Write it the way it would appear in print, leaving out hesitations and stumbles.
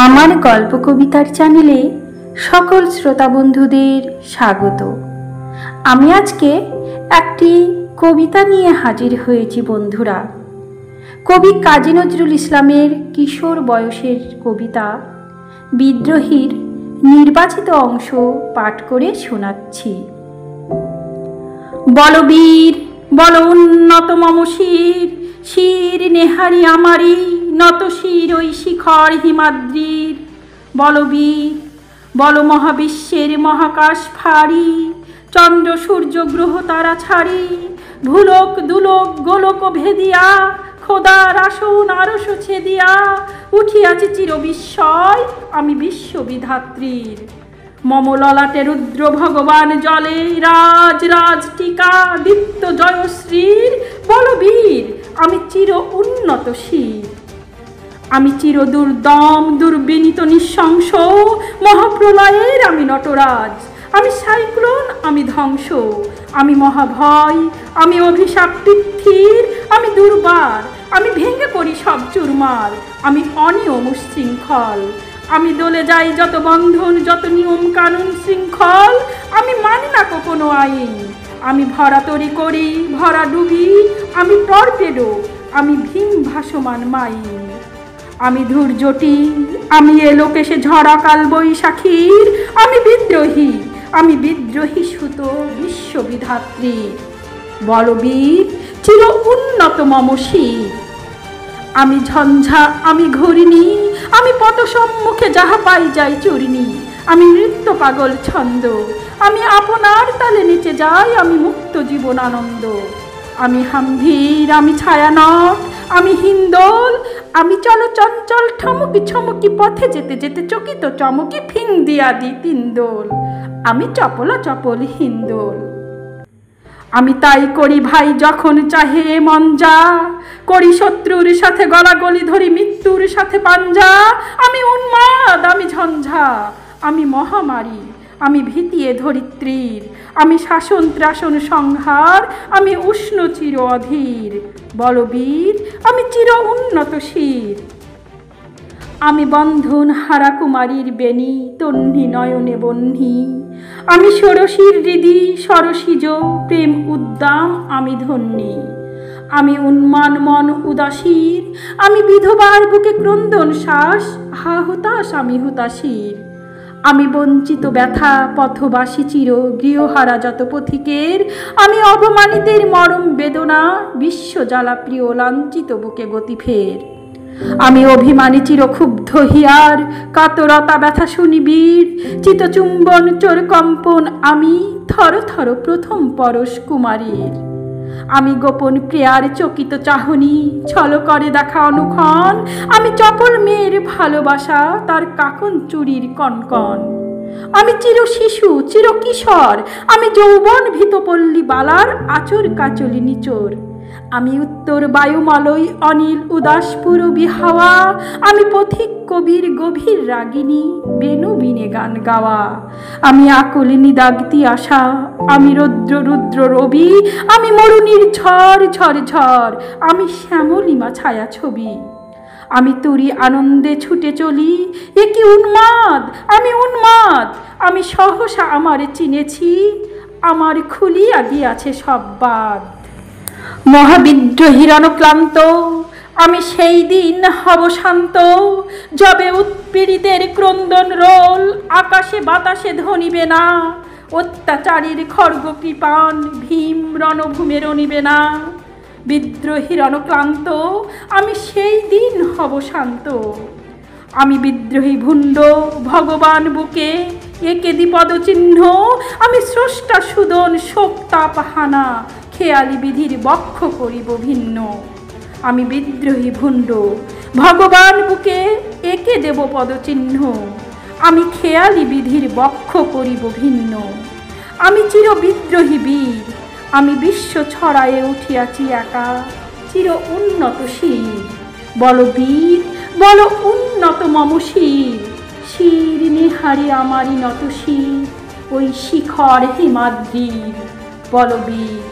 আমার গল্প কবিতার চ্যানেলে সকল শ্রোতা বন্ধুদের স্বাগত। আমি আজকে একটি কবিতা নিয়ে হাজির হয়েছি বন্ধুরা। কবি কাজী নজরুল ইসলামের কিশোর বয়সের কবিতা বিদ্রোহীর নির্বাচিত অংশ পাঠ করে শোনাচ্ছি। বলবীর বল উন্নত মম শির, শির নেহারি আমারি নত শির ওই শিখর হিমাদ্রির। বলবীর বল মহাবিশ্বের মহাকাশ ফাড়ি, চন্দ্র সূর্য গ্রহ তারা ছাড়ি, ভুলোক দুলোক গোলক ভেদিয়া, খোদার আসন আরশ ছেদিয়া, উঠিয়াছি চির বিস্ময় আমি বিশ্ববিধাত্রীর। মম ললাটে রুদ্র ভগবান জলে, রাজ রাজ টিকা দীপ্ত জয়শ্রীর। বলবীর আমি চির উন্নত শির, আমি চির দুর্দম দুর্বিনীত নিঃশংস, মহাপ্রলয়ের আমি নটরাজ, আমি সাইক্লোন আমি ধ্বংস, আমি মহাভয় আমি অভিশাপ পৃথ্বীর, আমি দুর্বার আমি ভেঙে পড়ি সব চুরমার, আমি অনিয়ম উচ্ছৃঙ্খল, আমি দলে যাই যত বন্ধন যত নিয়ম কানুন শৃঙ্খল, আমি মানি না কোনো আইন, আমি ভরা তরি করি ভরা ডুবি, আমি টর্পেডো আমি ভীম ভাসমান মাইন, আমি ধূর্যটি আমি এলোকেশে ঝড়া কাল বৈশাখীর, আমি বিদ্রোহী সুত বিশ্ববিধাত্রী। বলবীর চির উন্নত মম শির, আমি ঝঞ্ঝা আমি ঘূর্ণি, আমি পত সম্মুখে যাহা পাই যাই চূর্ণি, আমি নৃত্য পাগল ছন্দ, আমি আপনার তালে নিচে যাই আমি মুক্ত জীবন আনন্দ, আমি হাম্ভীর আমি ছায়ানট আমি হিন্দোল, আমি চলো চঞ্চল ঠমকি ছমকি পথে যেতে যেতে চকিত চমকি ফিং দিয়া দি তিনদোল, আমি চপলা চপল হিন্দোল। আমি তাই করি ভাই যখন চাহে মন যা, করি শত্রুর সাথে গলাগলি ধরি মৃত্যুর সাথে পাঞ্জা, আমি উন্মাদ আমি ঝঞ্ঝা আমি মহামারী, আমি ভীতিয়ে ধরিত্রীর, আমি শাসন ত্রাসন সংহার, আমি উষ্ণ চির অধীর। বলবীর আমি চির উন্নত শির, আমি বন্ধন হারা কুমারীর বেণী তন্নি নয়নে বহ্নি, আমি ষোড়শীর হৃদি সরসিজ প্রেম উদ্দাম আমি ধন্যী, আমি উন্মান মন উদাসীর, আমি বিধবার বুকে ক্রন্দন শ্বাস হা হুতাশ আমি হুতাশীর, আমি বঞ্চিত ব্যথা পথবাসী চির গৃহহারা যত পথিকের, আমি অপমানিতের মরম বেদনা বিশ্ব জ্বালা প্রিয় লাঞ্ছিত বুকে গতি ফের, আমি অভিমানী চির ক্ষুব্ধ হিয়ার কাতরতা ব্যথা শুনিবীর, চিতচুম্বন চোর কম্পন আমি থর থর প্রথম পরশ কুমারীর, আমি গোপন প্রিয়ার চকিত চাহনি ছল করে দেখা অনুক্ষণ, আমি চপল মেয়ের ভালোবাসা তার কাকন চুরির কনকন, আমি চির শিশু চির কিশোর, আমি যৌবন ভীতপল্লী বালার আচর কাচলি নিচোর, আমি উত্তর বায়ুমালয় অনিল উদাস পুরবী হাওয়া, আমি পথিক কবির গভীর রাগিনী বেনু বিনে গান গাওয়া, আমি আকুলিনী দাগতি আশা, আমি রৌদ্র রুদ্র রবি, আমি মরুনির ঝড় ঝড় ঝড়, আমি শ্যামলিমা ছায়া ছবি, আমি তুরি আনন্দে ছুটে চলি এ কি উন্মাদ আমি উন্মাদ, আমি সহসা আমারে চিনেছি আমার খুলিয়া গিয়াছে সব বাদ। মহাবিদ্রোহীর অনুক্লান্ত আমি সেই দিন হব শান্ত, যবে উৎপীড়িতের ক্রন্দন রোল আকাশে বাতাসে ধ্বনিবে না, অত্যাচারীর খড়গ কৃপাণ ভীম রণভূমে রণিবে না। বিদ্রোহীর অনুক্লান্ত আমি সেই দিন হব শান্ত, আমি বিদ্রোহী ভুণ্ড ভগবান বুকে একে দি পদচিহ্ন, আমি স্রষ্টা সুদন শোকতাপ হানা খেয়ালি বিধির বক্ষ করিব ভিন্ন, আমি বিদ্রোহী ভুণ্ড ভগবান বুকে একে দেব পদচিহ্ন, আমি খেয়ালি বিধির বক্ষ করিব ভিন্ন, আমি চির বিদ্রোহী বীর, আমি বিশ্ব ছড়ায়ে উঠিয়াছি একা চির উন্নত শির। বলবীর বল উন্নত মম শির, শির নেহারি আমারি নত শির ওই শিখর হিমাদ্রির। বলবীর।